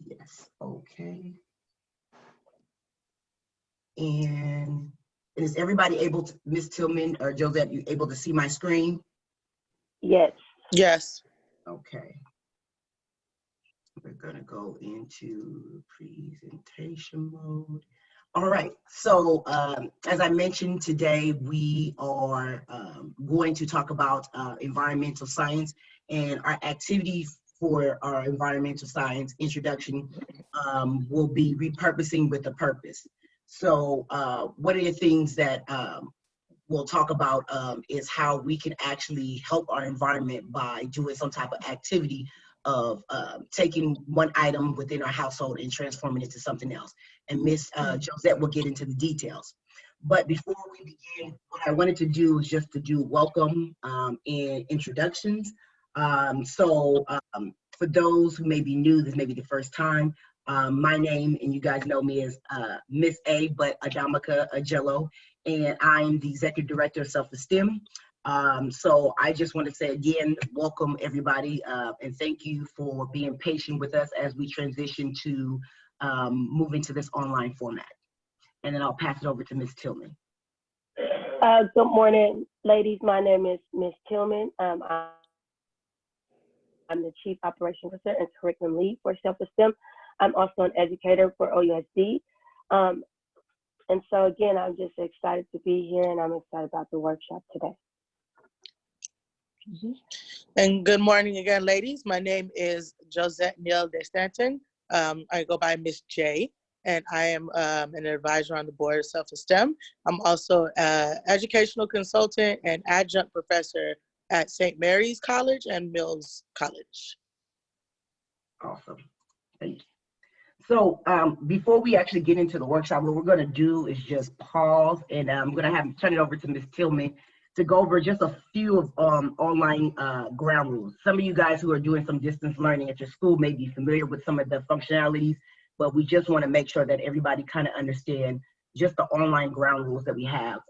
Yes, okay. And is everybody able to, Ms. Tillman or Josette, you able to see my screen? Yes. Yes. Okay. We're gonna go into presentation mode. All right, so as I mentioned today, we are going to talk about environmental science, and our activity for our environmental science introduction will be repurposing with a purpose. So one of the things that we'll talk about is how we can actually help our environment by doing some type of activity of taking one item within our household and transforming it to something else. And Miss Josette will get into the details. But before we begin, what I wanted to do is just to do welcome and introductions. For those who may be new, this may be the first time, my name, and you guys know me as Miss A, but Adamaka Ajello, and I'm the Executive Director of Self-eSTEM. So I just want to say again, welcome everybody, and thank you for being patient with us as we transition to moving to this online format. And then I'll pass it over to Ms. Tillman. Good morning, ladies. My name is Ms. Tillman. I'm the Chief Operations Officer and Curriculum Lead for Self-eSTEM. I'm also an educator for OUSD. And so again, I'm just excited to be here, and I'm excited about the workshop today. And good morning again, ladies. My name is Josette Neal DeStanton. I go by Miss J, and I am an advisor on the board of Self-eSTEM. I'm also an educational consultant and adjunct professor at St. Mary's College and Mills College. Awesome, thank you. So before we actually get into the workshop, what we're going to do is just pause, and I'm going to turn it over to Ms. Tillman to go over just a few of online ground rules. Some of you guys who are doing some distance learning at your school may be familiar with some of the functionalities, but we just want to make sure that everybody kind of understand just the online ground rules that we have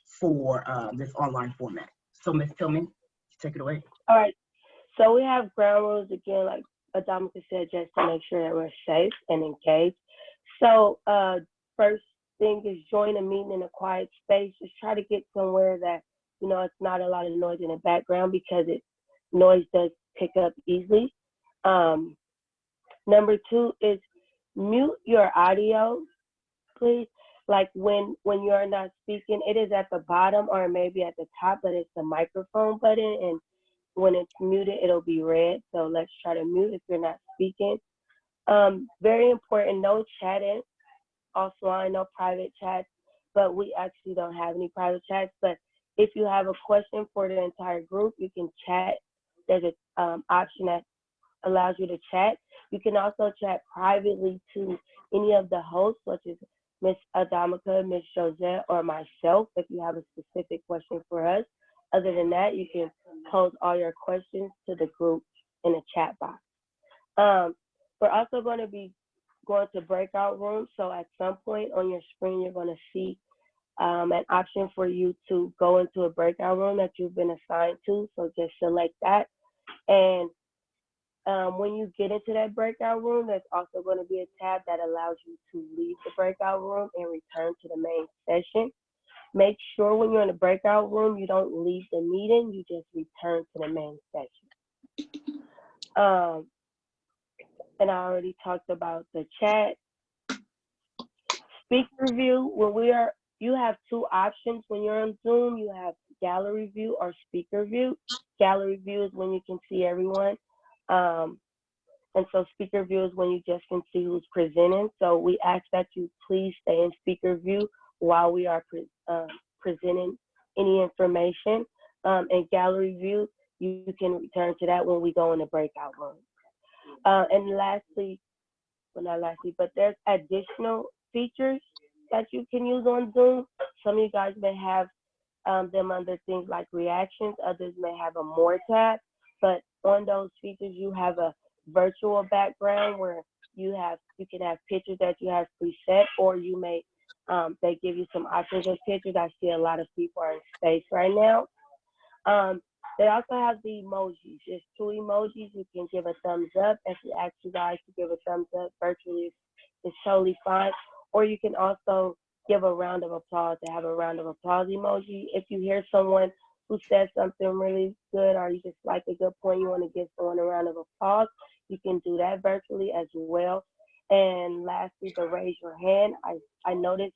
for this online format. So Ms. Tillman, take it away. All right, so we have ground rules again, like Adamaka said, just to make sure that we're safe and engaged. So first thing is join a meeting in a quiet space. Just try to get somewhere that, you know, it's not a lot of noise in the background, because noise does pick up easily. Number two is mute your audio, please. Like when you're not speaking, it is at the bottom or maybe at the top, but it's the microphone button, and when it's muted, it'll be red. So let's try to mute if you're not speaking. Very important, no chatting offline, no private chats, but we actually don't have any private chats. But if you have a question for the entire group, you can chat. There's an option that allows you to chat. You can also chat privately to any of the hosts, such as Ms. Adamaka, Ms. Josette, or myself, if you have a specific question for us. Other than that, you can pose all your questions to the group in the chat box. We're also going to be going to breakout rooms. So at some point on your screen, you're going to see an option for you to go into a breakout room that you've been assigned to. So just select that. And when you get into that breakout room, there's also going to be a tab that allows you to leave the breakout room and return to the main session. Make sure when you're in the breakout room, you don't leave the meeting, you just return to the main session. And I already talked about the chat. Speaker view, you have two options when you're on Zoom. You have gallery view or speaker view. Gallery view is when you can see everyone. And so speaker view is when you just can see who's presenting. So we ask that you please stay in speaker view while we are presenting any information. And gallery view, you can return to that when we go in the breakout room. And lastly, well, not lastly, but there's additional features that you can use on Zoom. Some of you guys may have them under things like reactions, others may have a more tab, but on those features, you have a virtual background where you can have pictures that you have preset, or you may, they give you some options of pictures. I see a lot of people are in space right now. They also have the emojis. There's 2 emojis. You can give a thumbs up. If you ask you guys to give a thumbs up virtually, it's totally fine. Or you can also give a round of applause. They have a round of applause emoji. If you hear someone who says something really good, or you just like a good point, you want to give someone a round of applause, you can do that virtually as well. And lastly, the raise your hand. I noticed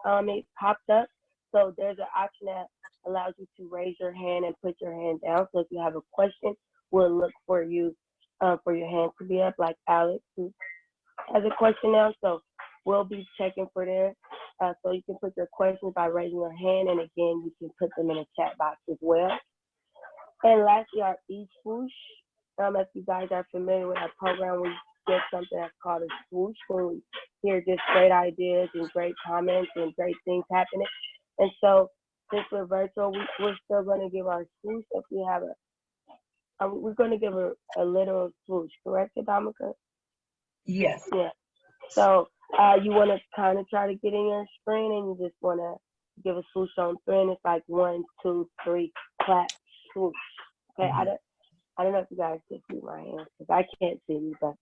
it popped up. So there's an option that allows you to raise your hand and put your hand down. So if you have a question, we'll look for you for your hand to be up, like Alex, who has a question now. So we'll be checking for there. So you can put your questions by raising your hand, and again, you can put them in a chat box as well. And lastly, our e-swoosh. If you guys are familiar with our program, we get something that's called a swoosh, when we hear just great ideas and great comments and great things happening. And so since we're virtual, we're still going to give our swoosh. If we have we're going to give a literal swoosh, correct, Adamika? Yes. Yeah. So you want to kind of try to get in your screen, and you just want to give a swoosh on 3, and it's like 1, 2, 3, clap, swoosh. Okay, I don't know if you guys can see my hands, because I can't see you, but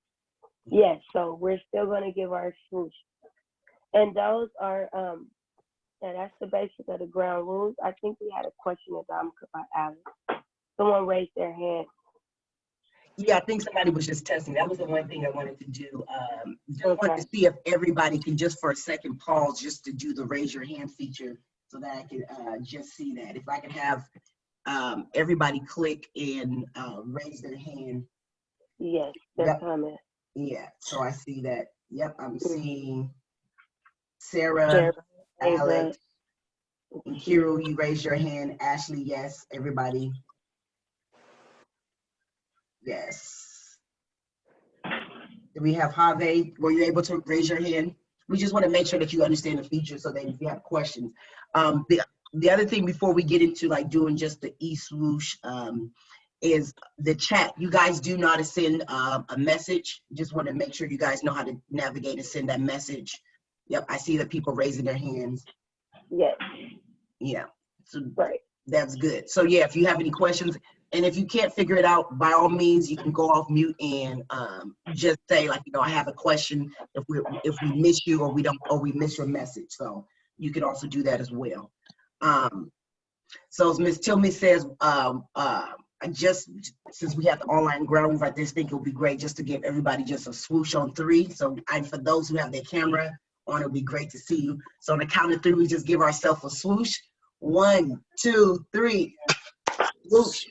yes, so we're still going to give our swoosh. And those are, that's the basic of the ground rules. I think we had a question about Alex. Someone raised their hand. Yeah, I think somebody was just testing. That was the one thing I wanted to do. Just wanted to see if everybody can just for a second pause just to do the raise your hand feature, so that I can just see that. If I could have everybody click and raise their hand. Yes, they're coming. Yeah, so I see that. Yep, I'm seeing Sarah, Alex, and Kiru, you raise your hand. Ashley, yes. Everybody. Yes. Do we have Have? Were you able to raise your hand? We just want to make sure that you understand the feature, so that if you have questions. The other thing before we get into like doing just the e-swoosh is the chat. You guys do know how to send a message. Just want to make sure you guys know how to navigate and send that message. Yep, I see that people raising their hands. Yes. Yeah, so right. That's good. So yeah, if you have any questions, and if you can't figure it out, by all means, you can go off mute and just say, like, I have a question. If we miss you, or we miss your message, so you can also do that as well. So as Ms. Tillman says, since we have the online ground rooms, I just think it would be great just to give everybody just a swoosh on 3. So for those who have their camera on, it'll be great to see you. So on the count of 3, we just give ourselves a swoosh. 1, 2, 3. Swoosh.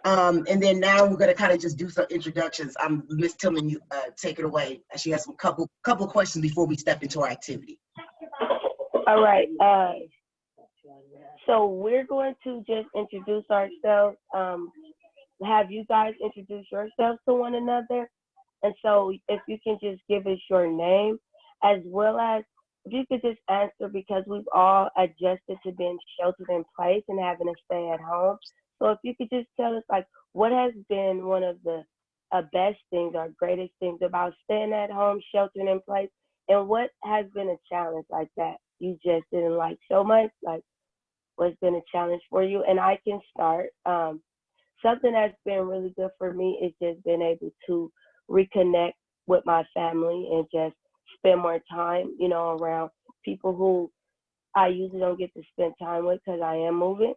And then now we're gonna kind of just do some introductions. Ms. Tillman, you take it away. She has some couple questions before we step into our activity. All right. So we're going to just introduce ourselves. Have you guys introduce yourselves to one another? And so if you can just give us your name, as well as if you could just answer, because we've all adjusted to being sheltered in place and having to stay at home. So if you could just tell us, like, what has been one of the best things or greatest things about staying at home, sheltering in place, and what has been a challenge like that you just didn't like so much? Like, what's been a challenge for you? And I can start. Something that's been really good for me is just being able to reconnect with my family and just spend more time, around people who I usually don't get to spend time with because I am moving.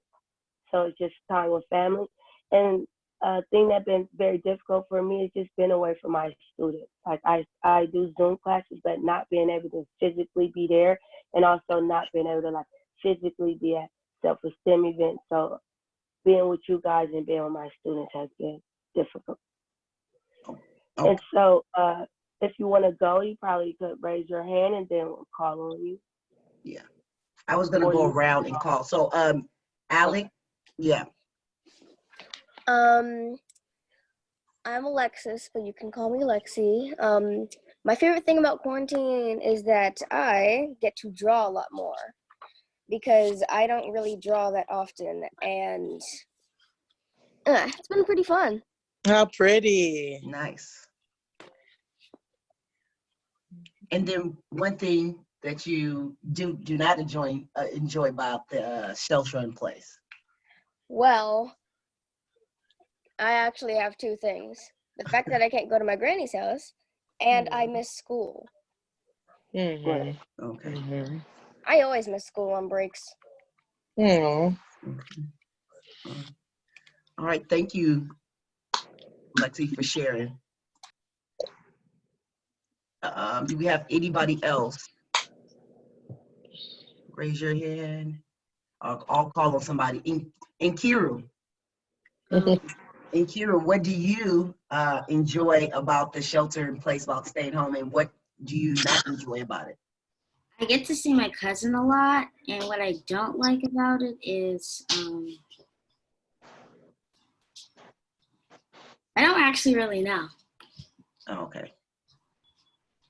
So it's just time with family. And a thing that's been very difficult for me is just being away from my students. Like I do Zoom classes, but not being able to physically be there, and also not being able to physically be at Self-eSTEM events. So being with you guys and being with my students has been difficult. Okay. And so if you want to go, you probably could raise your hand and then we'll call on you. Yeah. I was going to go around and call. So Alec, yeah. I'm Alexis, but you can call me Lexi. My favorite thing about quarantine is that I get to draw a lot more, because I don't really draw that often, and it's been pretty fun. How pretty. Nice. And then one thing that you do not enjoy about the shelter in place. Well, I actually have two things. The fact that I can't go to my granny's house, and I miss school. Mm-hmm. Okay. Mm-hmm. I always miss school on breaks. Mm-hmm. Okay. All right. Thank you, Lexi, for sharing. Do we have anybody else? Raise your hand. I'll call on somebody. In Kiru. In Kiru, what do you enjoy about the shelter in place about staying home, and what do you not enjoy about it? I get to see my cousin a lot, and what I don't like about it is I don't actually really know. Okay.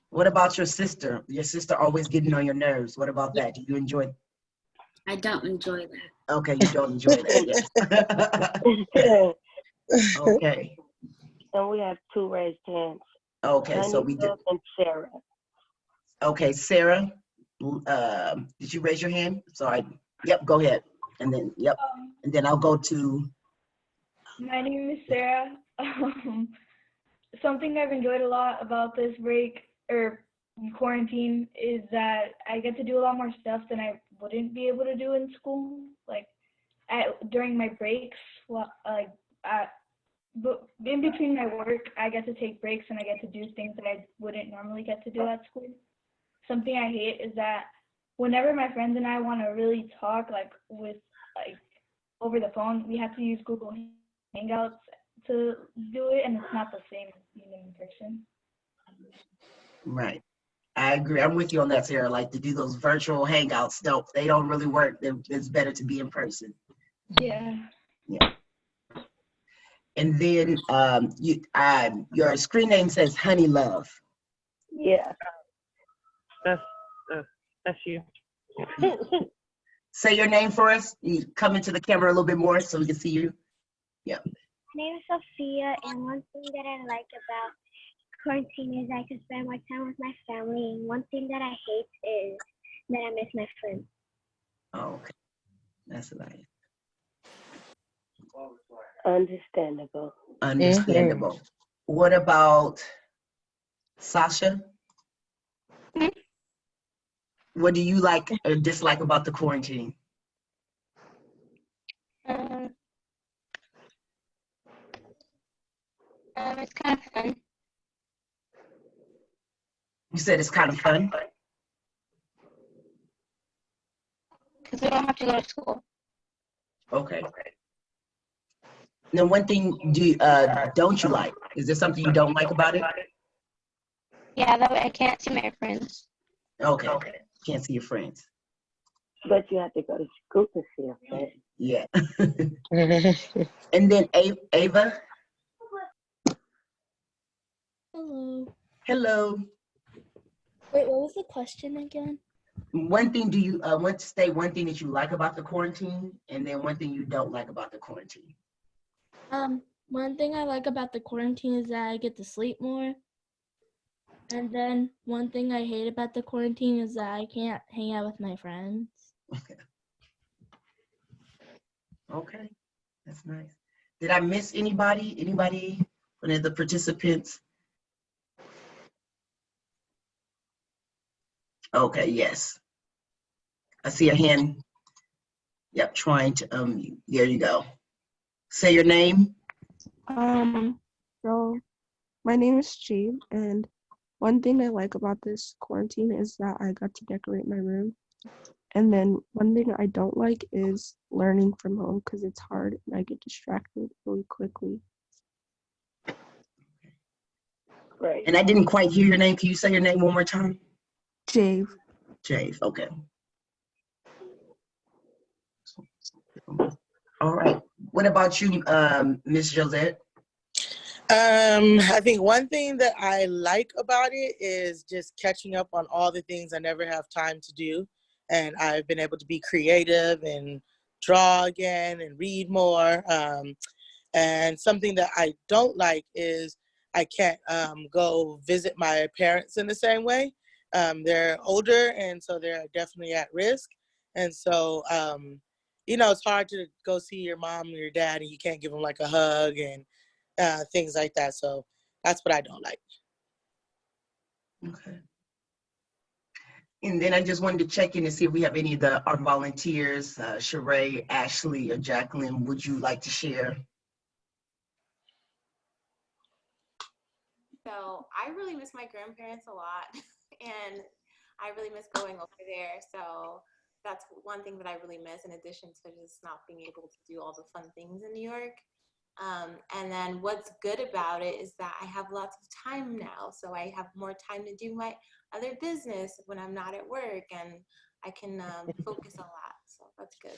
What about your sister? Your sister always getting on your nerves. What about that? Do you enjoy? I don't enjoy that. Okay, you don't enjoy that. Yes. Okay. And we have 2 raised hands. Okay, so we did. Honeylove and Sarah. Okay, Sarah, did you raise your hand? Sorry. Yep, go ahead. And then, yep. And then I'll go to. My name is Sarah. Something I've enjoyed a lot about this break or quarantine is that I get to do a lot more stuff than I wouldn't be able to do in school. Like during my breaks, but in between my work, I get to take breaks and I get to do things that I wouldn't normally get to do at school. Something I hate is that whenever my friends and I want to really talk, over the phone, we have to use Google Hangouts to do it, and it's not the same as being in person. Right. I agree. I'm with you on that, Sarah. Like to do those virtual hangouts, they don't really work. It's better to be in person. Yeah. Yeah. And then your screen name says Honey Love. Yeah. That's you. Say your name for us. You come into the camera a little bit more so we can see you. Yeah. My name is Sophia, and one thing that I like about quarantine is I can spend more time with my family. And one thing that I hate is that I miss my friends. Oh, okay. That's nice. Understandable. Understandable. Mm-hmm. What about Sasha? Hmm? What do you like or dislike about the quarantine? It's kind of fun. You said it's kind of fun? Because we don't have to go to school. Okay. Now, one thing don't you like? Is there something you don't like about it? Yeah, that way I can't see my friends. Okay. Can't see your friends. But you have to go to school to see your friends. Yeah. And then Ava. Hello. Hello. Wait, what was the question again? One thing do you want to state one thing that you like about the quarantine, and then one thing you don't like about the quarantine? One thing I like about the quarantine is that I get to sleep more. And then one thing I hate about the quarantine is that I can't hang out with my friends. Okay. That's nice. Did I miss anybody? Anybody? One of the participants? Okay, yes. I see a hand. Yep, trying to unmute. There you go. Say your name. So my name is Jade, and one thing I like about this quarantine is that I got to decorate my room. And then one thing I don't like is learning from home because it's hard and I get distracted really quickly. Right. And I didn't quite hear your name. Can you say your name one more time? Jade. Jade, okay. All right. What about you, Miss Josette? I think one thing that I like about it is just catching up on all the things I never have time to do. And I've been able to be creative and draw again and read more. And something that I don't like is I can't go visit my parents in the same way. They're older, and so they're definitely at risk. And so you know, it's hard to go see your mom or your dad and you can't give them like a hug and things like that. So that's what I don't like. Okay. And then I just wanted to check in to see if we have any of our volunteers, Sheree, Ashley, or Jacqueline. Would you like to share? So I really miss my grandparents a lot, and I really miss going over there. So that's one thing that I really miss, in addition to just not being able to do all the fun things in New York. And then what's good about it is that I have lots of time now. So I have more time to do my other business when I'm not at work, and I can focus a lot. So that's good.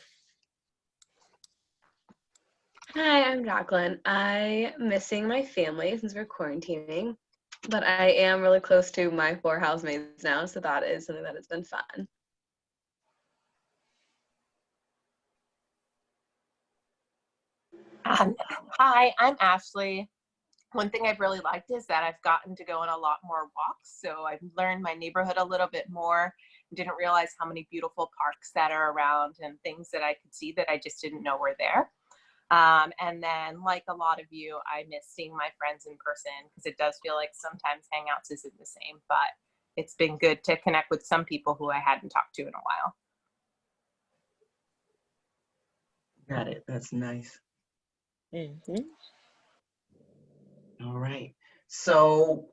Hi, I'm Jacqueline. I'm missing my family since we're quarantining, but I am really close to my 4 housemates now, so that is something that has been fun. Hi, I'm Ashley. One thing I've really liked is that I've gotten to go on a lot more walks, so I've learned my neighborhood a little bit more. Didn't realize how many beautiful parks that are around and things that I could see that I just didn't know were there. And then, like a lot of you, I miss seeing my friends in person because it does feel like sometimes hangouts isn't the same, but it's been good to connect with some people who I hadn't talked to in a while. Got it. That's nice. Mm-hmm. All right. So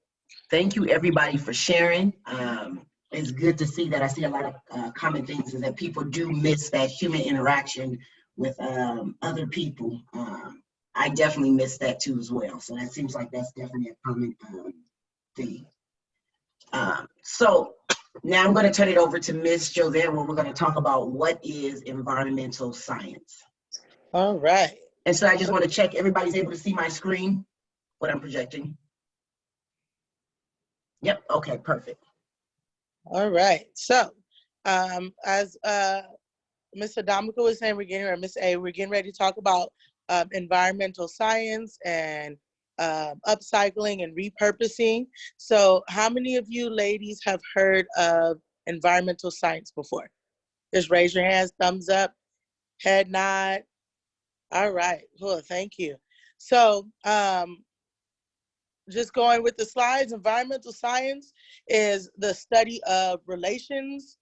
thank you everybody for sharing. It's good to see that I see a lot of common things is that people do miss that human interaction with other people. I definitely miss that too as well. So that seems like that's definitely a common thing. So now I'm going to turn it over to Ms. Josette, where we're going to talk about what is environmental science. All right. And so I just want to check everybody's able to see my screen, what I'm projecting. Yep. Okay, perfect. All right. So as Ms. Adamika was saying, Miss A, we're getting ready to talk about environmental science and upcycling and repurposing. So how many of you ladies have heard of environmental science before? Just raise your hands, thumbs up, head nod. All right, cool, thank you. So just going with the slides, environmental science is the study of relationships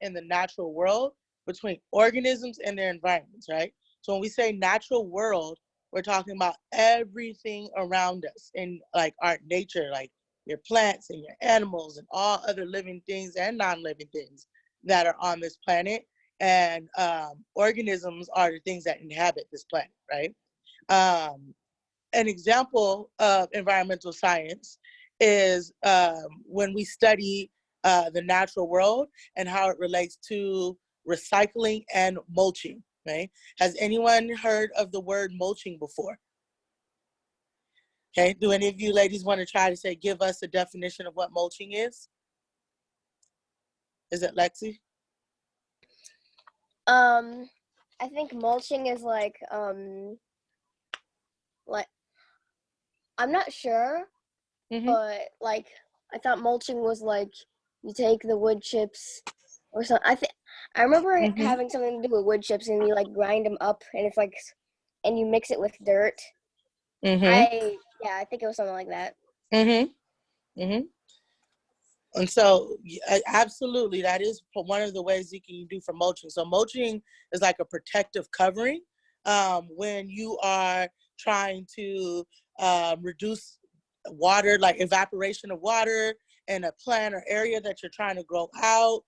in the natural world between organisms and their environments, right? So when we say natural world, we're talking about everything around us in like our nature, like your plants and your animals and all other living things and non-living things that are on this planet. And organisms are the things that inhabit this planet, right? An example of environmental science is when we study the natural world and how it relates to recycling and mulching, right? Has anyone heard of the word mulching before? Okay, do any of you ladies want to try to give us a definition of what mulching is? Is it Lexi? I think mulching is like I'm not sure, but like I thought mulching was like you take the wood chips or something. I remember having something to do with wood chips and you like grind them up and it's like and you mix it with dirt. I think it was something like that. And so, absolutely, that is one of the ways you can do for mulching. So mulching is like a protective covering when you are trying to reduce water, like evaporation of water in a plant or area that you're trying to grow out.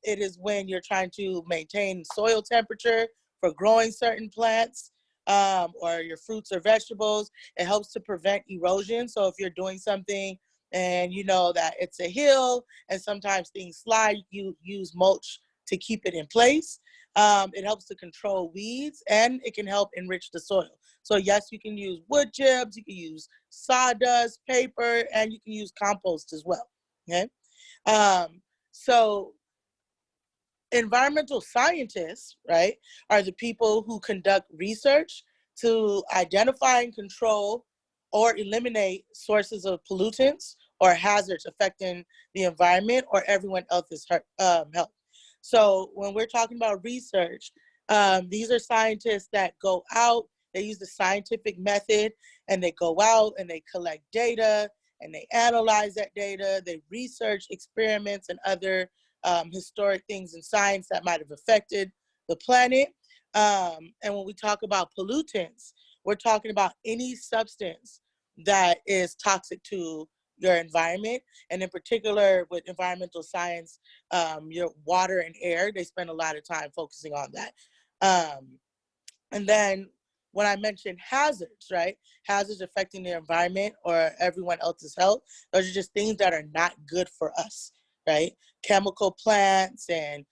It is when you're trying to maintain soil temperature for growing certain plants or your fruits or vegetables. It helps to prevent erosion. So if you're doing something and you know that it's a hill and sometimes things slide, you use mulch to keep it in place. It helps to control weeds and it can help enrich the soil. So yes, you can use wood chips, you can use sawdust, paper, and you can use compost as well, okay? So environmental scientists, right, are the people who conduct research to identify and control or eliminate sources of pollutants or hazards affecting the environment or everyone else's health. So when we're talking about research, these are scientists that go out, they use the scientific method, and they go out and they collect data and they analyze that data. They research experiments and other historic things in science that might have affected the planet. And when we talk about pollutants, we're talking about any substance that is toxic to your environment. And in particular with environmental science, your water and air, they spend a lot of time focusing on that. And then when I mentioned hazards, right? Hazards affecting the environment or everyone else's health, those are just things that are not good for us, right? Chemical plants and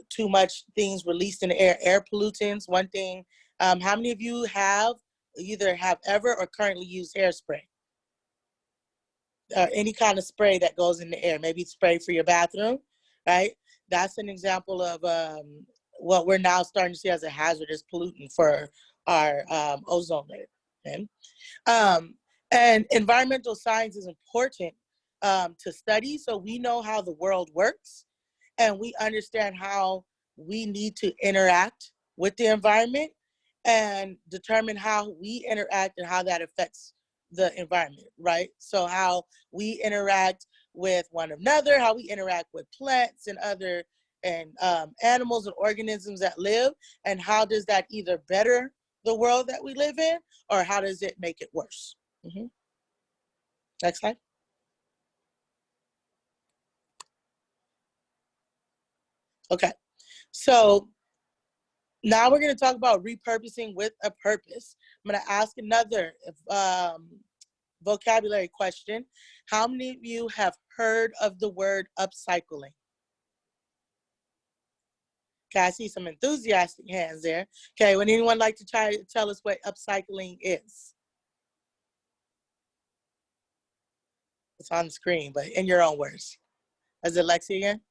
too much things released in the air pollutants, one thing. How many of you have either have ever or currently used hairspray? Or any kind of spray that goes in the air, maybe spray for your bathroom, right? That's an example of what we're now starting to see as a hazardous pollutant for our ozone layer. Okay? And environmental science is important to study so we know how the world works and we understand how we need to interact with the environment and determine how we interact and how that affects the environment, right? So how we interact with one another, how we interact with plants and other animals and organisms that live, and how does that either better the world that we live in or how does it make it worse? Next slide. Okay, so now we're going to talk about repurposing with a purpose. I'm going to ask another vocabulary question. How many of you have heard of the word upcycling? Okay, I see some enthusiastic hands there. Okay, would anyone like to try to tell us what upcycling is? It's on the screen, but in your own words. Is it Lexi again?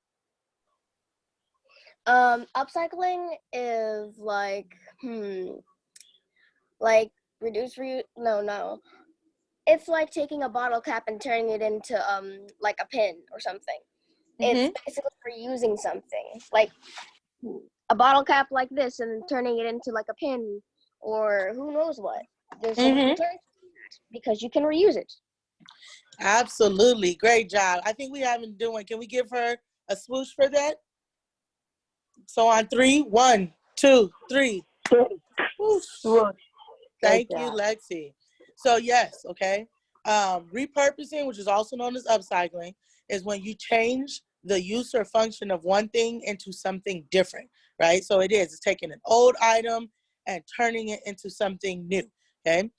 Upcycling is like no. It's like taking a bottle cap and turning it into like a pin or something. It's basically reusing something, like a bottle cap like this and turning it into like a pin or who knows what. There's so many terms because you can reuse it. Absolutely, great job. I think we haven't doing. Can we give her a swoosh for that? So on 3, 1, 2, 3. Swoosh. Thank you, Lexi. So yes, okay. Repurposing, which is also known as upcycling, is when you change the use or function of one thing into something different, right? So it's taking an old item and turning it into something new, okay?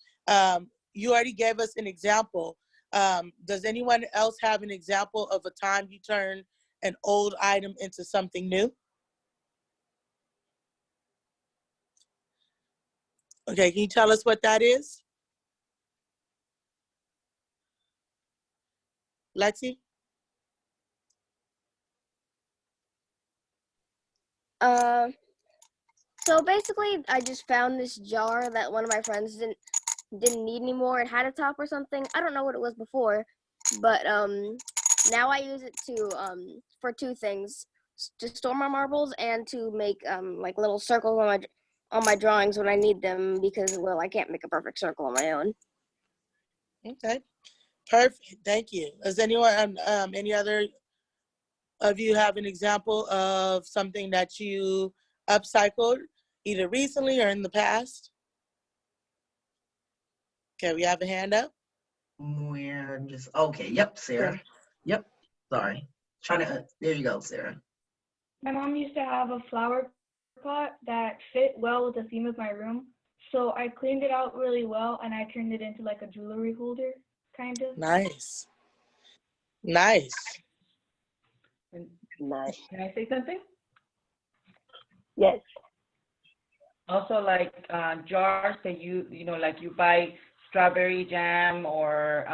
You already gave us an example. Does anyone else have an example of a time you turned an old item into something new? Okay, can you tell us what that is? Lexi? So basically, I just found this jar that one of my friends didn't need anymore. It had a top or something. I don't know what it was before, but now I use it to for 2 things: to store my marbles and to make like little circles on my drawings when I need them because, well, I can't make a perfect circle on my own. Okay, perfect. Thank you. Does anyone, any other of you have an example of something that you upcycled either recently or in the past? Okay, we have a hand up. We're just, okay, yep, Sarah. Yep, sorry. There you go, Sarah. My mom used to have a flower pot that fit well with the theme of my room. So I cleaned it out really well and I turned it into like a jewelry holder, kind of. Nice. Nice. Nice. Can I say something? Yes. Also, like jars that you like you buy strawberry jam or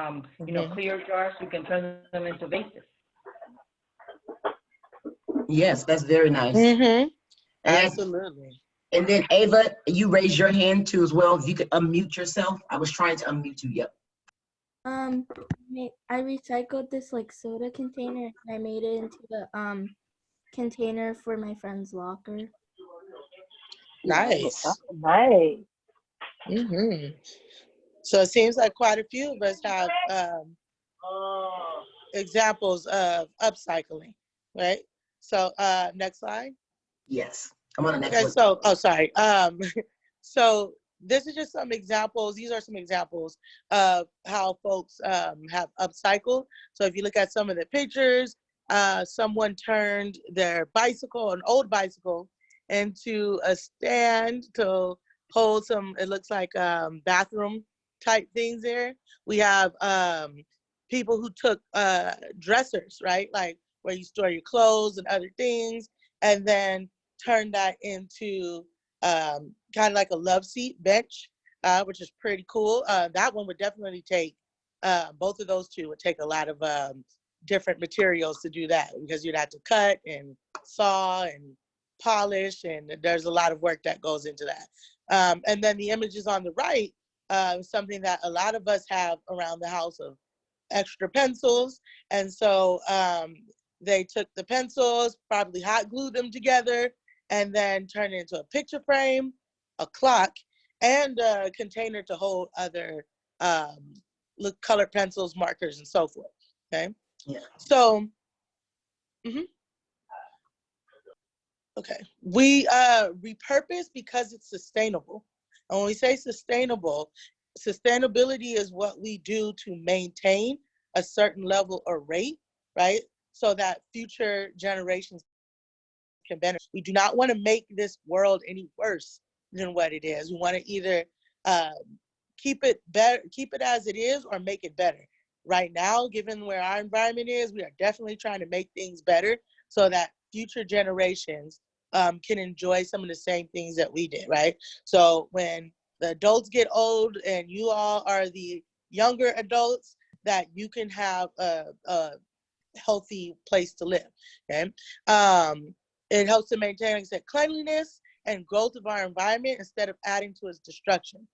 clear jars, you can turn them into vases. Yes, that's very nice. Absolutely. And then Ava, you raised your hand too as well. If you could unmute yourself. I was trying to unmute you. Yep. I recycled this like soda container and I made it into container for my friend's locker. Nice. Nice. Mm-hmm. So it seems like quite a few of us have examples of upcycling, right? So next slide. Yes. I'm on the next Okay, one. so, oh, sorry. So this is just some examples. These are some examples of how folks have upcycled. So if you look at some of the pictures, someone turned their bicycle, an old bicycle, into a stand to hold some, it looks like bathroom type things there. We have people who took dressers, right? Like where you store your clothes and other things, and then turn that into kind of like a love seat bench, which is pretty cool. That one would definitely take, both of those two would take a lot of different materials to do that, because you'd have to cut and saw and polish, and there's a lot of work that goes into that. And then the images on the right, something that a lot of us have around the house of extra pencils. And so they took the pencils, probably hot glued them together, and then turned it into a picture frame, a clock, and a container to hold other colored pencils, markers, and so forth. Okay. Yeah. So, okay, we repurpose because it's sustainable. And when we say sustainable, sustainability is what we do to maintain a certain level or rate, right? So that future generations can benefit. We do not want to make this world any worse than what it is. We want to either keep it better, keep it as it is, or make it better. Right now, given where our environment is, we are definitely trying to make things better so that future generations can enjoy some of the same things that we did, right? So when the adults get old and you all are the younger adults, that you can have a healthy place to live, okay? It helps to maintain, like I said, cleanliness and growth of our environment instead of adding to its destruction.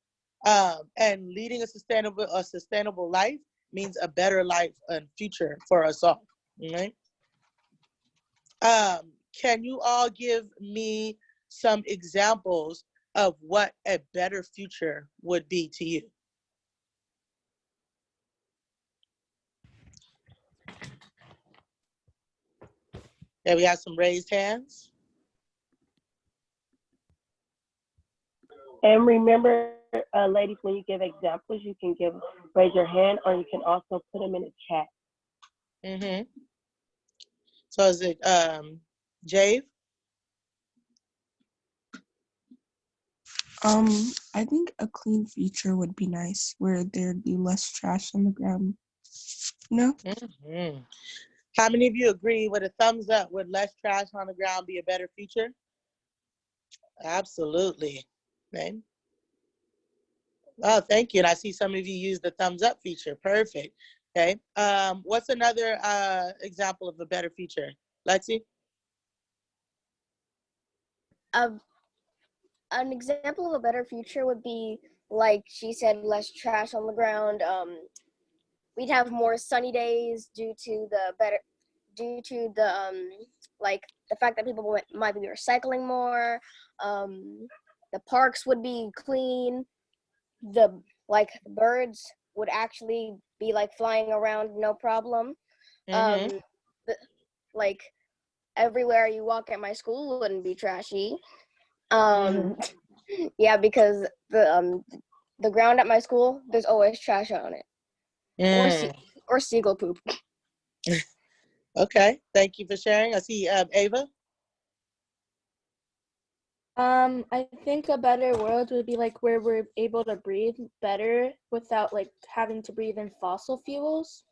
And leading a sustainable life means a better life and future for us all, right? Can you all give me some examples of what a better future would be to you? Yeah, we have some raised hands. And remember, ladies, when you give examples, you can raise your hand, or you can also put them in the chat. Mm-hmm. So is it Jave? I think a clean future would be nice, where there'd be less trash on the ground. No? Mm-hmm. How many of you agree with a thumbs up? Would less trash on the ground be a better future? Absolutely. Okay. Oh, thank you. And I see some of you use the thumbs up feature. Perfect. Okay. What's another example of a better future? Lexi? An example of a better future would be, like she said, less trash on the ground. We'd have more sunny days due to the like the fact that people might be recycling more. The parks would be clean. The birds would actually be like flying around, no problem. Mm-hmm. Like everywhere you walk at my school wouldn't be trashy. Yeah, because the ground at my school, there's always trash on it, or seagull poop. Okay, thank you for sharing. I see Ava. I think a better world would be like where we're able to breathe better without like having to breathe in fossil fuels.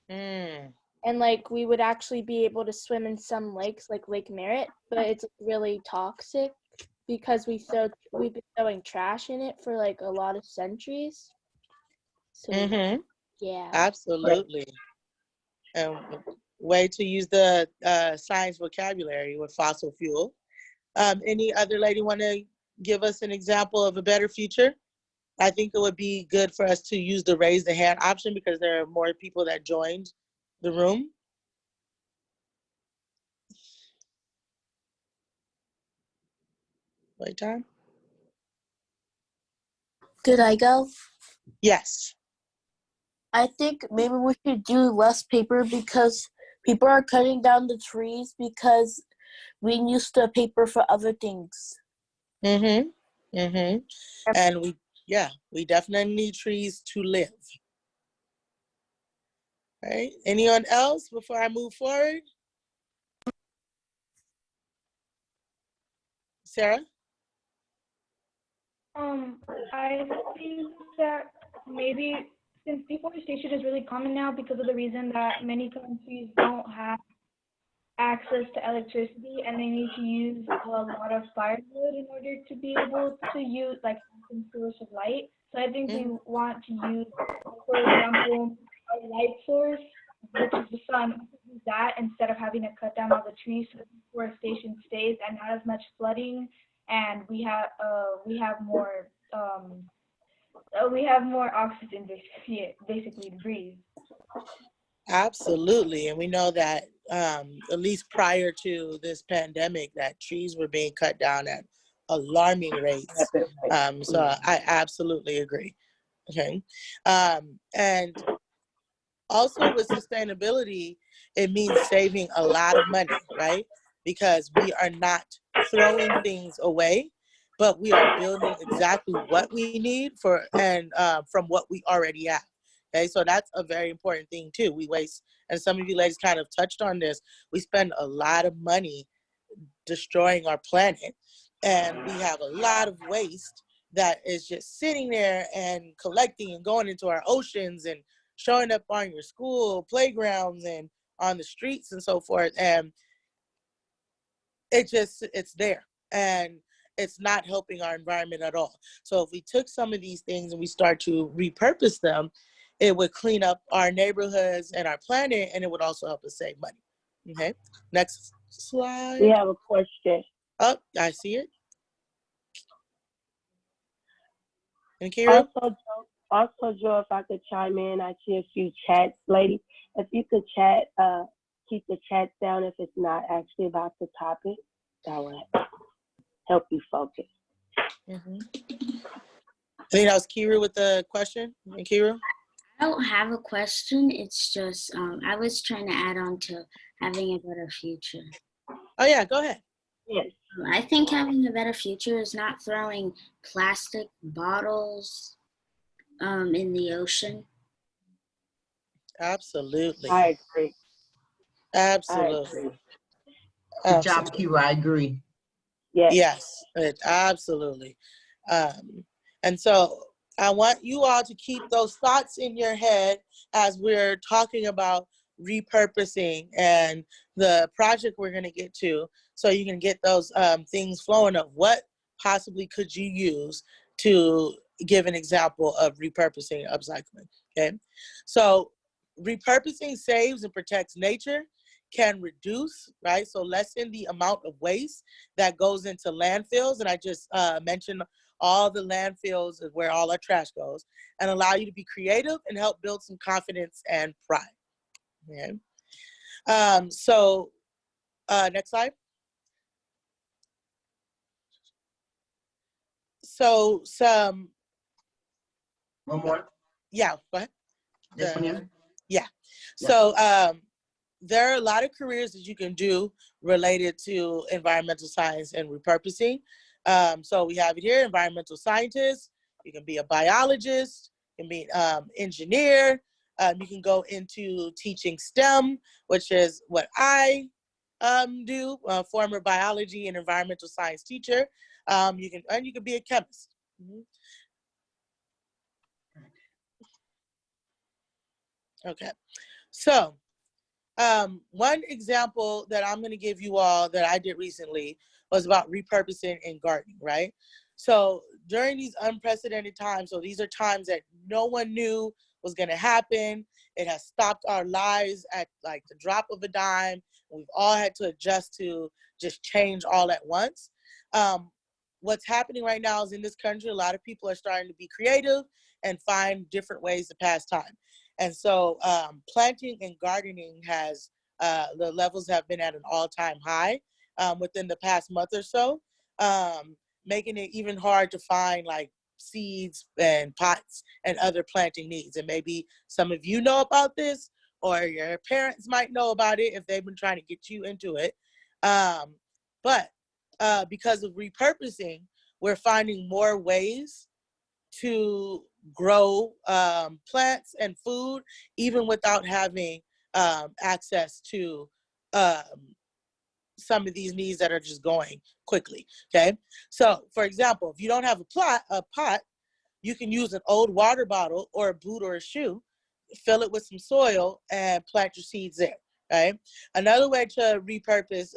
And like we would actually be able to swim in some lakes, like Lake Merritt, but it's really toxic because we've been throwing trash in it for like a lot of centuries. So yeah. Absolutely. Way to use the science vocabulary with fossil fuel. Any other lady want to give us an example of a better future? I think it would be good for us to use the raise the hand option because there are more people that joined the room. Playtime? Could I go? Yes. I think maybe we should do less paper because people are cutting down the trees because we use the paper for other things. And we definitely need trees to live. Right? Anyone else before I move forward? Sarah? I think that maybe since deforestation is really common now because of the reason that many countries don't have access to electricity and they need to use a lot of firewood in order to be able to use like some source of light. So I think we want to use, for example, a light source, which is the sun. We could use that instead of having to cut down all the trees so deforestation stays and not as much flooding. And we have more oxygen basically to breathe. Absolutely. And we know that at least prior to this pandemic, that trees were being cut down at alarming rates. So I absolutely agree. Okay. And also with sustainability, it means saving a lot of money, right? Because we are not throwing things away, but we are building exactly what we need from what we already have. Okay, so that's a very important thing too. We waste, and some of you ladies kind of touched on this, we spend a lot of money destroying our planet, and we have a lot of waste that is just sitting there and collecting and going into our oceans and showing up on your school playgrounds and on the streets and so forth. And it's there, and it's not helping our environment at all. So if we took some of these things and we start to repurpose them, it would clean up our neighborhoods and our planet, and it would also help us save money. Okay, next slide. We have a question. Oh, I see it. And Kira? Also, Joe, if I could chime in, I see a few chats, ladies. If you could chat, keep the chats down if it's not actually about the topic, that would help you focus. I think that was Kira with the question. And Kira? I don't have a question. It's just I was trying to add on to having a better future. Oh yeah, go ahead. Yes. I think having a better future is not throwing plastic bottles in the ocean. Absolutely. I agree. Absolutely. Good job, Kira. I agree. Yes, absolutely. And so I want you all to keep those thoughts in your head as we're talking about repurposing and the project we're going to get to, so you can get those things flowing of what possibly could you use to give an example of repurposing and upcycling. Okay, so repurposing saves and protects nature, can reduce, right? So lessen the amount of waste that goes into landfills. And I just mentioned all the landfills is where all our trash goes, and allow you to be creative and help build some confidence and pride. Okay. Next slide. So one more. Yeah, go ahead. This one here? Yeah. So there are a lot of careers that you can do related to environmental science and repurposing. So we have it here, environmental scientist. You can be a biologist, you can be engineer. You can go into teaching STEM, which is what I do, former biology and environmental science teacher. You can be a chemist. Okay, so one example that I'm going to give you all that I did recently was about repurposing and gardening, right? So during these unprecedented times, so these are times that no one knew was going to happen. It has stopped our lives at like the drop of a dime. We've all had to adjust to just change all at once. What's happening right now is in this country, a lot of people are starting to be creative and find different ways to pass time. And so planting and gardening has, the levels have been at an all-time high within the past month or so. making it even hard to find like seeds and pots and other planting needs. And maybe some of you know about this, or your parents might know about it if they've been trying to get you into it. But because of repurposing, we're finding more ways to grow plants and food, even without having access to some of these needs that are just going quickly, okay? So, for example, if you don't have a pot, you can use an old water bottle or a boot or a shoe, fill it with some soil, and plant your seeds there, right? Another way to repurpose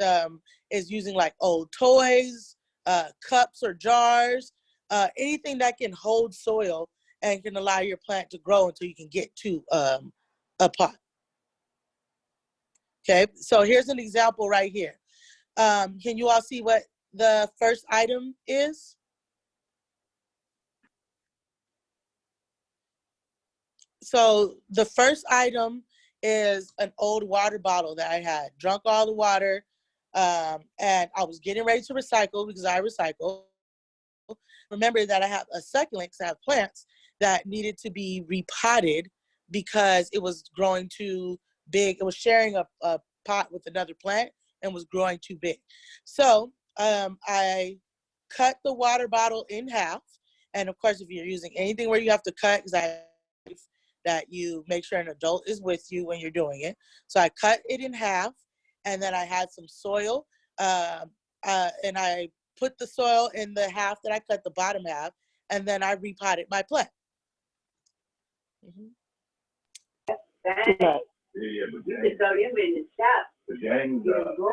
is using like old toys, cups or jars, anything that can hold soil and can allow your plant to grow until you can get to a pot. Okay, so here's an example right here. Can you all see what the first item is? So the first item is an old water bottle that I had drunk all the water, and I was getting ready to recycle because I recycle. Remember that I have a succulent, because I have plants that needed to be repotted because it was growing too big. It was sharing a pot with another plant and was growing too big. So I cut the water bottle in half. And of course, if you're using anything where you have to cut, because I that you make sure an adult is with you when you're doing it. So I cut it in half, and then I had some soil, and I put the soil in the half that I cut, the bottom half, and then I repotted my plant.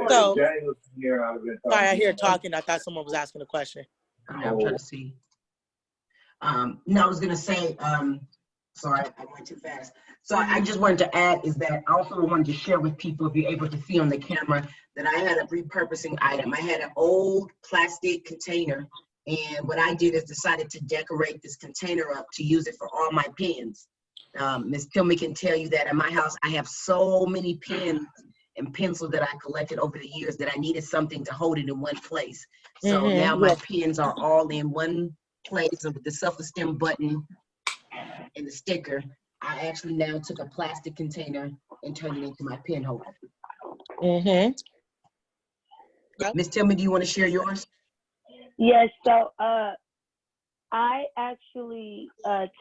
So, sorry, I hear talking. I thought someone was asking a question. I'm trying to see. No, I was gonna say, sorry, I went too fast. So I just wanted to add is that I also wanted to share with people, if you're able to see on the camera, that I had a repurposing item. I had an old plastic container, and what I did is decided to decorate this container up to use it for all my pens. Ms. Tilmy can tell you that at my house, I have so many pens and pencils that I collected over the years that I needed something to hold it in one place. So now my pens are all in one place with the Self-eSTEM button and the sticker. I actually now took a plastic container and turned it into my pen holder. Ms. Tilmy, do you want to share yours? Yes, so I actually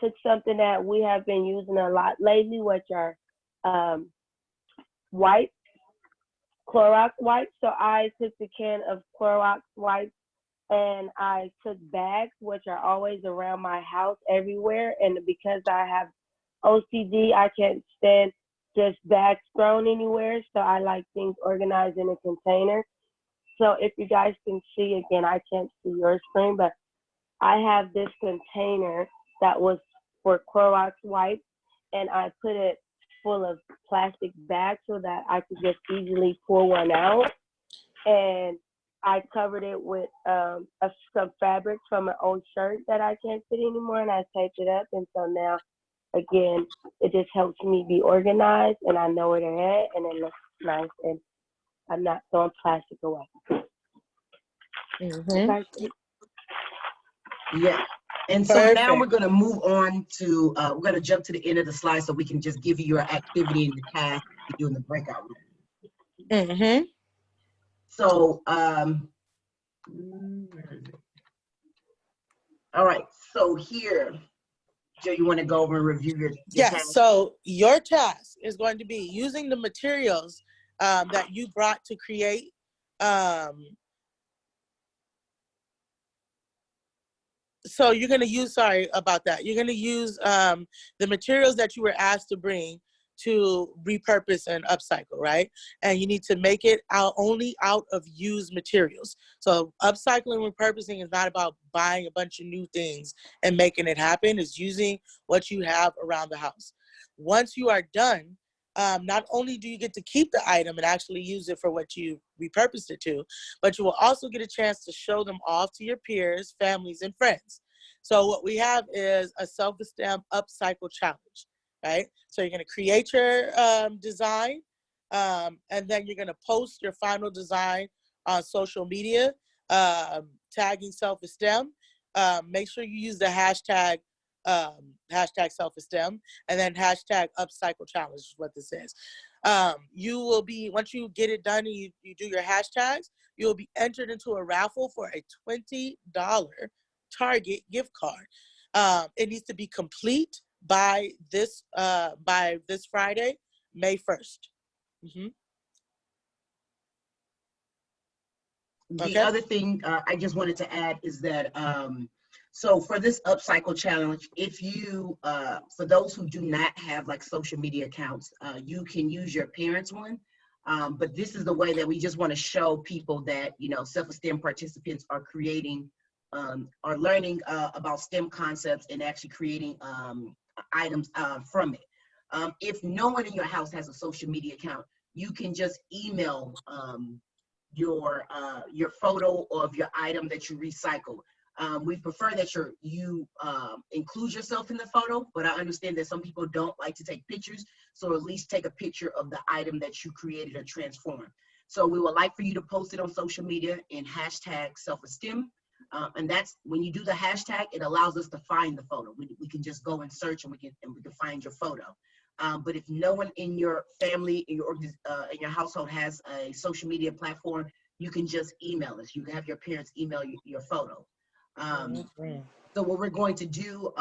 took something that we have been using a lot lately, which are wipes, Clorox wipes. So I took the can of Clorox wipes and I took bags, which are always around my house everywhere. And because I have OCD, I can't stand just bags thrown anywhere. So I like things organized in a container. So if you guys can see, again, I can't see your screen, but I have this container that was for Clorox wipes, and I put it full of plastic bags so that I could just easily pull one out. And I covered it with some fabric from an old shirt that I can't fit anymore, and I taped it up. And so now, again, it just helps me be organized, and I know where they're at, and it looks nice, and I'm not throwing plastic away. Yeah. And so now we're going to move on to, we're going to jump to the end of the slide so we can just give you your activity and the task to do in the breakout room. So, all right. So here, Joe, you want to go over and review your task? So your task is going to be using the materials that you brought to create so you're going to use, sorry about that. You're going to use the materials that you were asked to bring to repurpose and upcycle, right? And you need to make it only out of used materials. So upcycling and repurposing is not about buying a bunch of new things and making it happen. It's using what you have around the house. Once you are done, not only do you get to keep the item and actually use it for what you repurposed it to, but you will also get a chance to show them off to your peers, families, and friends. So what we have is a Self-eSTEM Upcycle challenge, right? So you're going to create your design, and then you're going to post your final design on social media. tagging self-esteem, make sure you use the hashtag self-esteem, and then hashtag upcycle challenge is what this is. You will be, once you get it done and you do your hashtags, you'll be entered into a raffle for a $20 Target gift card. It needs to be complete by this Friday, May 1st. The other thing I just wanted to add is that, so for this Upcycle challenge, if you, for those who do not have like social media accounts, you can use your parents' one. But this is the way that we just want to show people that, you know, self-esteem participants are creating, are learning about STEM concepts and actually creating items from it. If no one in your house has a social media account, you can just email your photo of your item that you recycle. We prefer that you include yourself in the photo, but I understand that some people don't like to take pictures, so at least take a picture of the item that you created or transformed. So we would like for you to post it on social media and hashtag self-esteem. And that's when you do the hashtag, it allows us to find the photo. We can just go and search and we can find your photo. But if no one in your family, in your household has a social media platform, you can just email us. You can have your parents email you your photo. So what we're going to do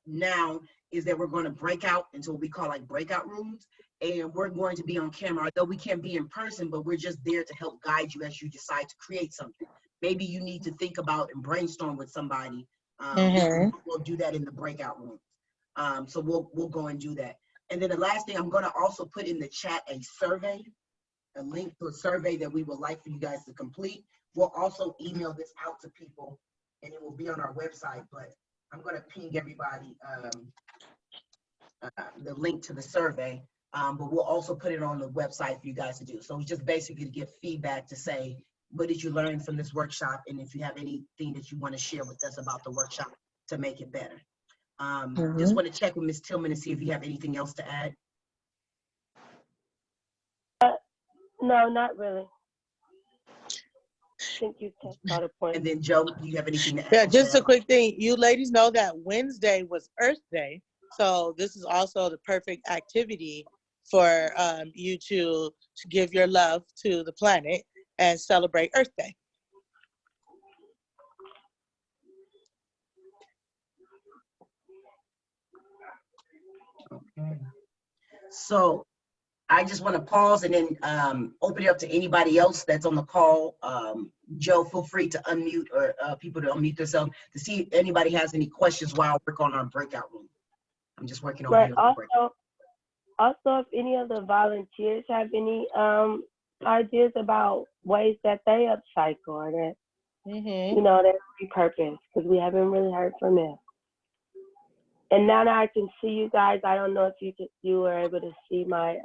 now is that we're going to break out into what we call like breakout rooms, and we're going to be on camera. Although we can't be in person, but we're just there to help guide you as you decide to create something. Maybe you need to think about and brainstorm with somebody. We'll do that in the breakout room. So we'll go and do that. And then the last thing, I'm going to also put in the chat a survey, a link to a survey that we would like for you guys to complete. We'll also email this out to people, and it will be on our website, but I'm going to ping everybody the link to the survey, but we'll also put it on the website for you guys to do. So it's just basically to give feedback to say, what did you learn from this workshop? And if you have anything that you want to share with us about the workshop to make it better. Just want to check with Ms. Tillman and see if you have anything else to add. No, not really. I think you touched all the points. And then Joe, do you have anything to add? Yeah, just a quick thing. You ladies know that Wednesday was Earth Day. So this is also the perfect activity for you to give your love to the planet and celebrate Earth Day. Okay. So I just want to pause and then open it up to anybody else that's on the call. Joe, feel free to unmute or people to unmute themselves to see if anybody has any questions while I work on our breakout room. I'm just working over here. Also, if any of the volunteers have any ideas about ways that they upcycle or that, you know, that repurpose, because we haven't really heard from them. And now that I can see you guys, I don't know if you were able to see my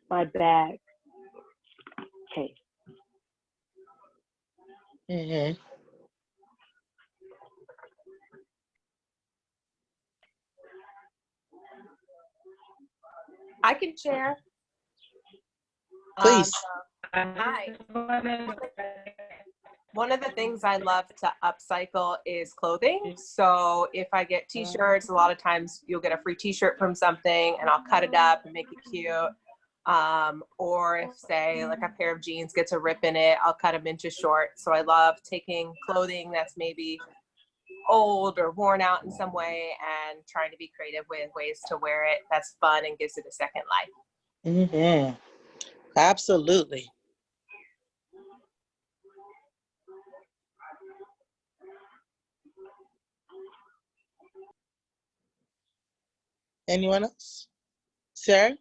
my bag case. I can share. Please. Hi. One of the things I love to upcycle is clothing. So if I get t-shirts, a lot of times you'll get a free t-shirt from something and I'll cut it up and make it cute. Or if say like a pair of jeans gets a rip in it, I'll cut them into shorts. So I love taking clothing that's maybe old or worn out in some way and trying to be creative with ways to wear it that's fun and gives it a second life. Absolutely. Anyone else? Sarah?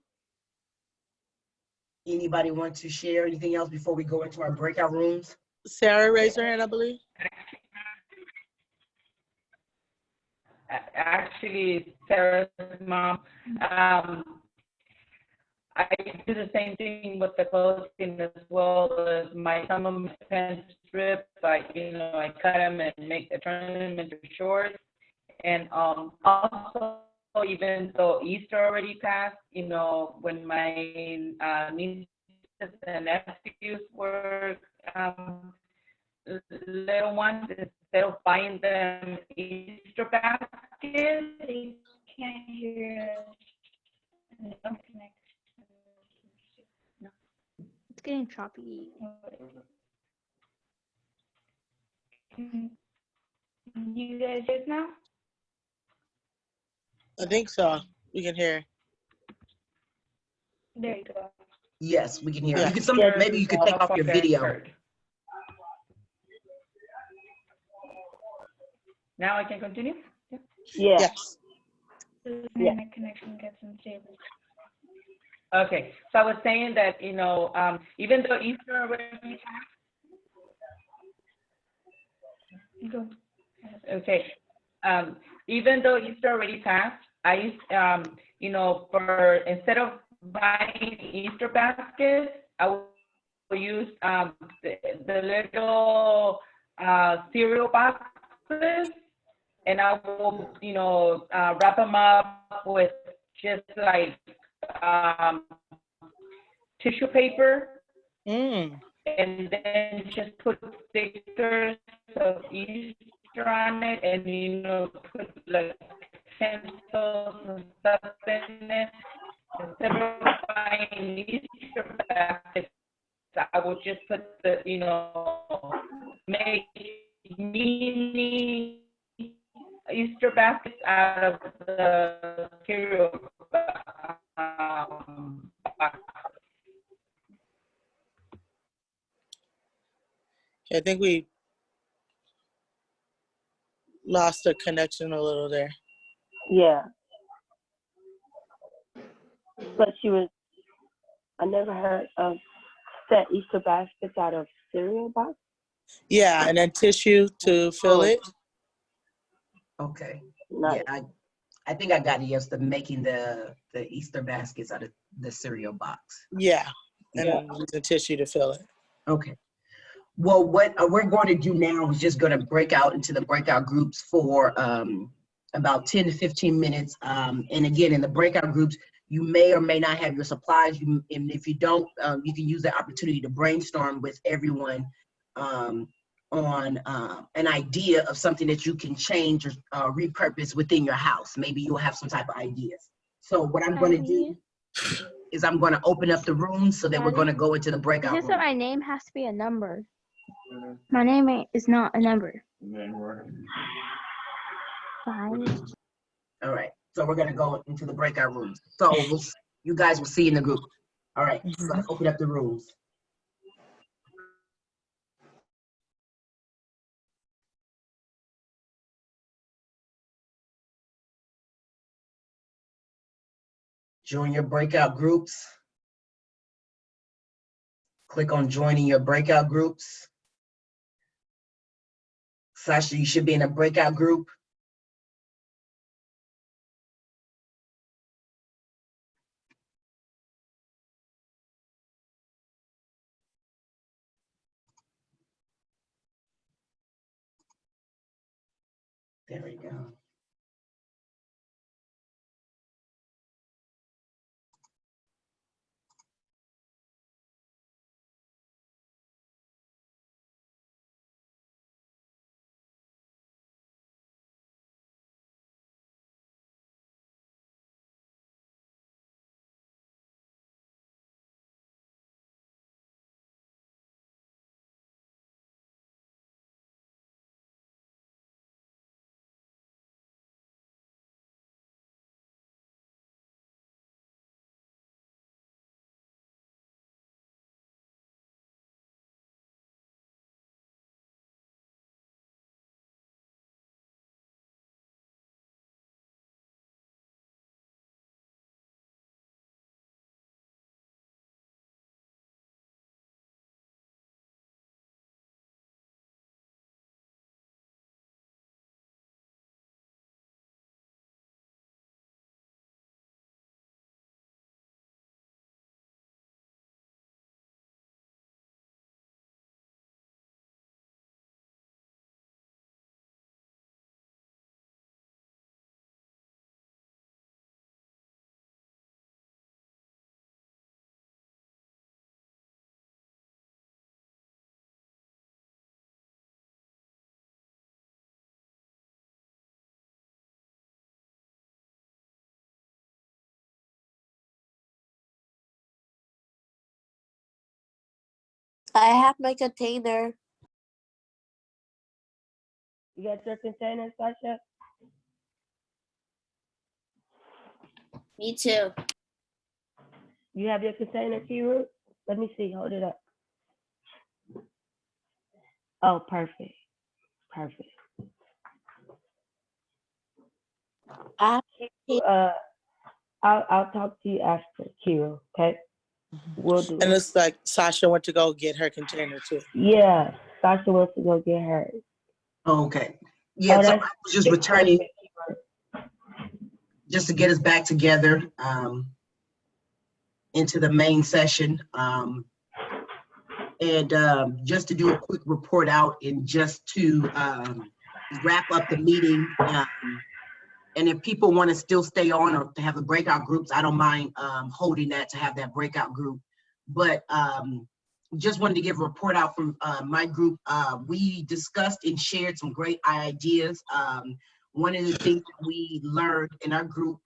Anybody want to share anything else before we go into our breakout rooms? Sarah raised her hand, I believe. Actually, Sarah's mom. I do the same thing with the clothing as well. As some of my pants strip, I cut them and turn them into shorts. And also, even though Easter already passed, when my nieces and nephews were little ones, instead of buying them Easter baskets. They can't hear us. No connection. It's getting choppy. Can you guys hear us now? I think so. We can hear. There you go. Yes, we can hear. Yeah. You can maybe you could take off your video. Now I can continue? Yeah. Yes. The internet connection gets unstable. Okay, so I was saying that, even though Easter already Go. Okay. Even though Easter already passed, I used, for instead of buying Easter baskets, I will use the little cereal boxes, and I will, wrap them up with just like tissue paper. And then just put stickers of Easter on it, and put like pencils and stuff in it. Instead of buying Easter baskets, I will just put the make mini Easter baskets out of the cereal box. I think we lost the connection a little there. Yeah. But I never heard of set Easter baskets out of cereal box. Yeah, and then tissue to fill it. Okay. Yeah, I think I got it. Yes, making the Easter baskets out of the cereal box. Yeah, and then using tissue to fill it. Okay. Well, what we're going to do now is just going to break out into the breakout groups for about 10 to 15 minutes. And again, in the breakout groups, you may or may not have your supplies. And if you don't, you can use the opportunity to brainstorm with everyone on an idea of something that you can change or repurpose within your house. Maybe you'll have some type of ideas. So what I'm going to do is I'm going to open up the rooms so that we're going to go into the breakout It's just room. that my name has to be a number. My name is not a number. 5. All right, so we're gonna go into the breakout rooms. So you guys will see in the group. All right, so let's open up the rooms. Join your breakout groups. Click on joining your breakout groups. Sasha, you should be in a breakout group. There we go. I have my container. You got your container, Sasha? Me too. You have your container, Kiru? Let me see. Hold it up. Oh, perfect. Perfect. I'll talk to you after, Kiru. Okay. We'll do. And it's like Sasha went to go get her container too. Yeah, Sasha wants to go get hers. Okay. Yeah, so I was just returning just to get us back together into the main session. Just to do a quick report out and just to wrap up the meeting. And if people want to still stay on or to have the breakout groups, I don't mind holding that to have that breakout group. But just wanted to give a report out from my group. We discussed and shared some great ideas. One of the things that we learned in our group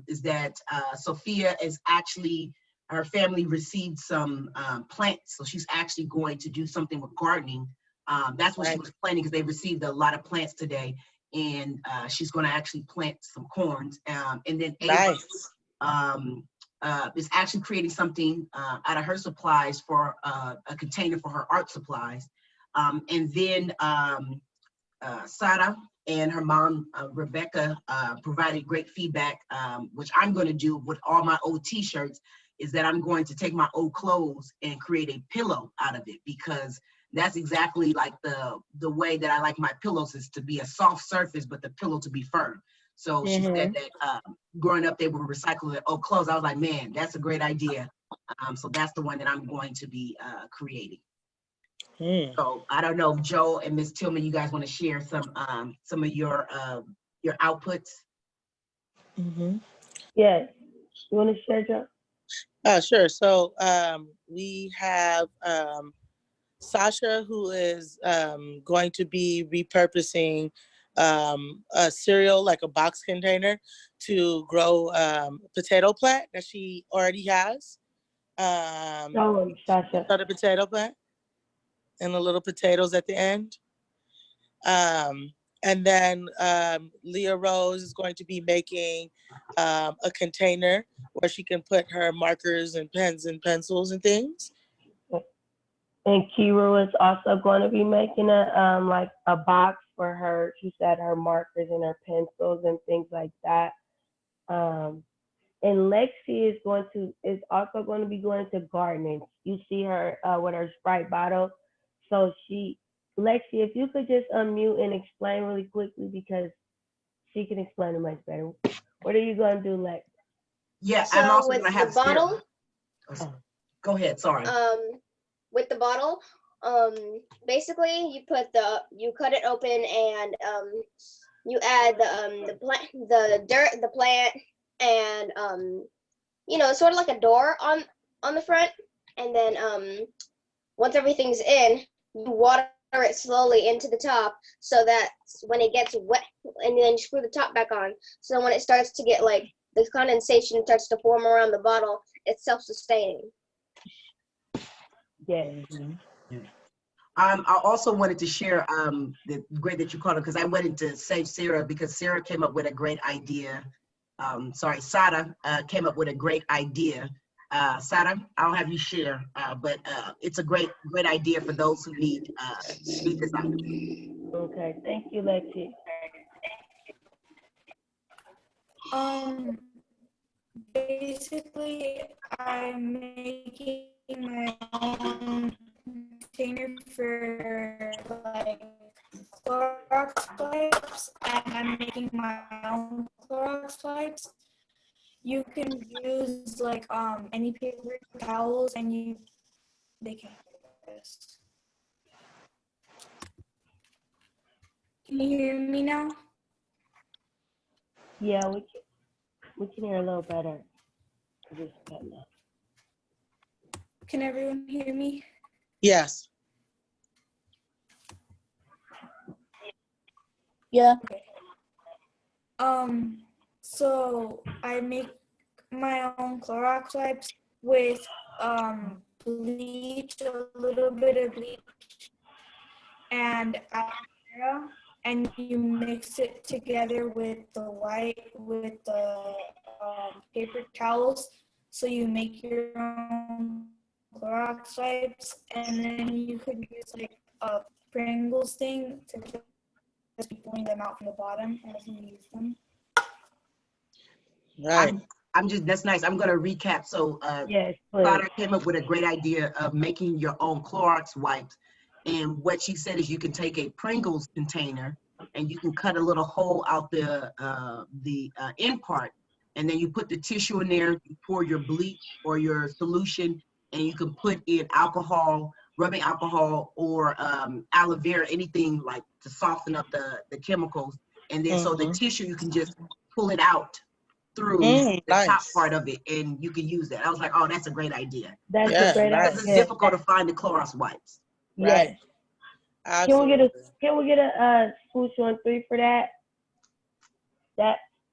is that Sophia is actually, her family received some plants. So she's actually going to do something with gardening. That's what she was planning, because they received a lot of plants today. And she's going to actually plant some corns. And then Ava is actually creating something out of her supplies for a container for her art supplies. And then Sada and her mom, Rebecca, provided great feedback, which I'm going to do with all my old t-shirts, is that I'm going to take my old clothes and create a pillow out of it, because that's exactly like the way that I like my pillows, is to be a soft surface, but the pillow to be firm. So she said that growing up, they were recycling their old clothes. I was like, man, that's a great idea. So that's the one that I'm going to be creating. So I don't know, Joe and Ms. Tillman, you guys want to share some of your outputs? Yeah, you want to share, Joe? Sure. So we have Sasha, who is going to be repurposing a cereal, like a box container, to grow potato plant that she already has. Sasha. The potato plant and the little potatoes at the end. And then Leah Rose is going to be making a container where she can put her markers and pens and pencils and things. And Kira is also going to be making a like a box for her. She said her markers and her pencils and things like that. And Lexi is also going to be going to gardening. You see her with her Sprite bottle. So Lexi, if you could just unmute and explain really quickly, because she can explain it much better. What are you going to do, Lex? Yeah, so I'm also with going to have the bottle. Go ahead, sorry. With the bottle, basically you cut it open, and you add the dirt, the plant, and sort of like a door on the front, and then once everything's in, you water it slowly into the top, so that when it gets wet, and then you screw the top back on, so when it starts to get like the condensation starts to form around the bottle, it's self-sustaining. Yeah. I also wanted to share the great that you called her, because I wanted to say Sarah, because Sarah came up with a great idea. Sada came up with a great idea. Sada, I'll have you share, but it's a great idea for those who need this item. Okay, thank you, Lexi. Basically, I'm making my own container for like Clorox wipes, and I'm making my own Clorox wipes. You can use like any paper towels, and they can do this. Can you hear me now? Yeah, we can hear a little better. Just cutting up. Can everyone hear me? Yes. Yeah. Okay. So I make my own Clorox wipes with bleach, a little bit of bleach, and aloe vera, and you mix it together with the paper towels. So you make your own Clorox wipes, and then you could use like a Pringles thing to just keep pulling them out from the bottom as you use them. Right. That's nice. I'm going to recap. So, Yes, please. Clara came up with a great idea of making your own Clorox wipes. And what she said is you can take a Pringles container and you can cut a little hole out the end part. And then you put the tissue in there, you pour your bleach or your solution, and you can put in alcohol, rubbing alcohol, or aloe vera, anything like to soften up the chemicals. And then so the tissue, you can just pull it out through the top part of it, and you can use that. I was like, oh, that's a great idea. That's a great idea. Because it's difficult to find the Clorox wipes. Right. Absolutely. Can we get a swoosh on 3 for that?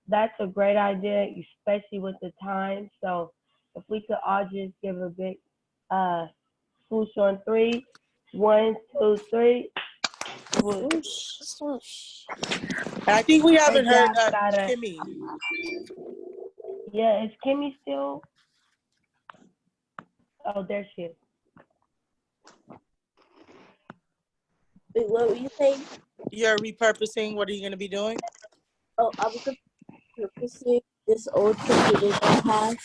That's a great idea, especially with the time. So if we could all just give a big swoosh on 3. 1, 2, 3. Swoosh, swoosh. I think we haven't heard Clara. Kimmy. Yeah, is Kimmy still? Oh, there she is. Wait, what were you saying? You're repurposing. What are you going to be doing? Oh, I'm repurposing this old container I have.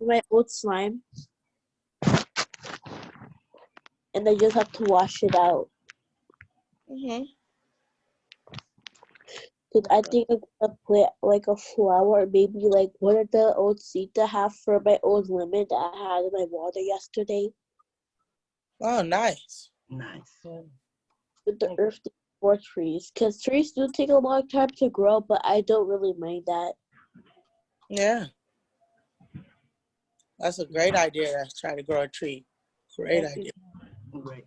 My old slime. And I just have to wash it out. I think I'm gonna put like a flower, maybe like one of the old seeds I have for my old lemon that I had in my water yesterday. Oh, nice. Nice. With the earth for trees, because trees do take a long time to grow, but I don't really mind that. Yeah. That's a great idea. Try to grow a tree. Great idea. Great.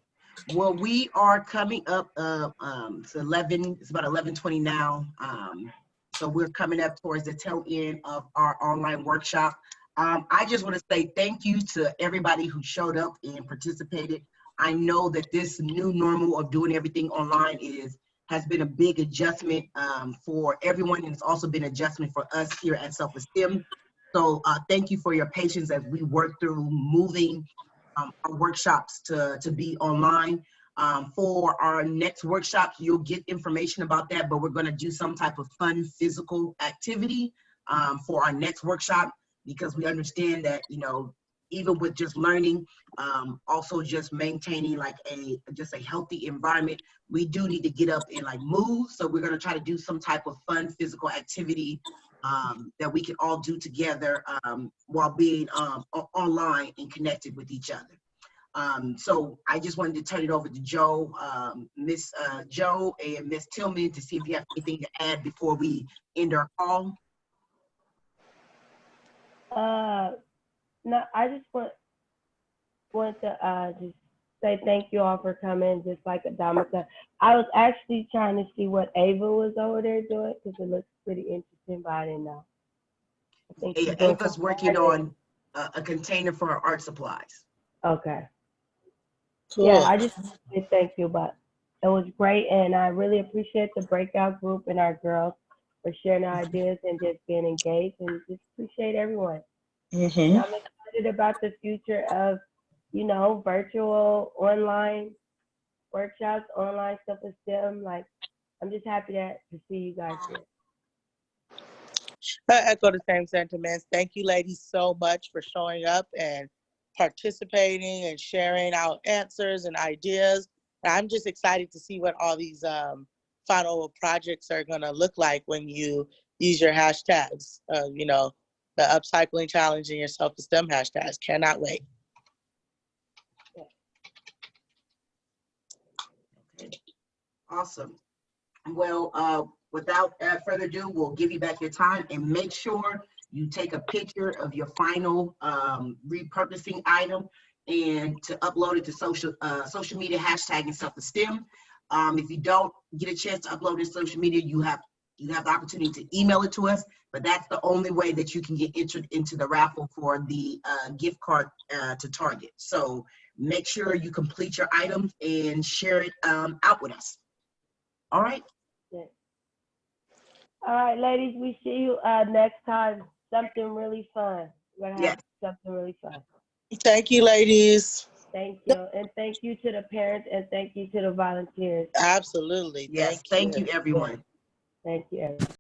Well, we are coming up. It's 11. It's about 11:20 now. So we're coming up towards the tail end of our online workshop. I just want to say thank you to everybody who showed up and participated. I know that this new normal of doing everything online has been a big adjustment for everyone, and it's also been an adjustment for us here at Self-eSTEM. So thank you for your patience as we work through moving our workshops to be online. For our next workshops, you'll get information about that, but we're going to do some type of fun physical activity for our next workshop, because we understand that, you know, even with just learning, also just maintaining like just a healthy environment, we do need to get up and like move. So we're going to try to do some type of fun physical activity that we can all do together while being online and connected with each other. So I just wanted to turn it over to Joe, Miss Joe and Miss Tillman, to see if you have anything to add before we end our call. No, I just want to just say thank you all for coming. Just like Adama said, I was actually trying to see what Ava was over there doing because it looks pretty interesting, but I didn't know. Ava's working on a container for her art supplies. Okay. Cool. Yeah, I just did thank you, but it was great, and I really appreciate the breakout group and our girls for sharing our ideas and just being engaged, and just appreciate everyone. And I'm excited about the future of, you know, virtual, online workshops, online Self-eSTEM. Like, I'm just happy to see you guys here. I echo the same sentiments. Thank you, ladies, so much for showing up and participating and sharing our answers and ideas. I'm just excited to see what all these final projects are going to look like when you use your hashtags, you know, the Upcycling Challenge and your Self-eSTEM hashtags. Cannot wait. Okay. Awesome. Well, without further ado, we'll give you back your time, and make sure you take a picture of your final repurposing item and to upload it to social media, hashtag and Self-eSTEM. If you don't get a chance to upload it to social media, you have You have the opportunity to email it to us, but that's the only way that you can get entered into the raffle for the gift card to Target. So make sure you complete your items and share it out with us. All right. Yeah. All right, ladies, we see you next time. Something really fun. We're gonna have something really fun. Thank you, ladies. Thank you, and thank you to the parents, and thank you to the volunteers. Absolutely. Yes, thank you, everyone. Thank you, everyone.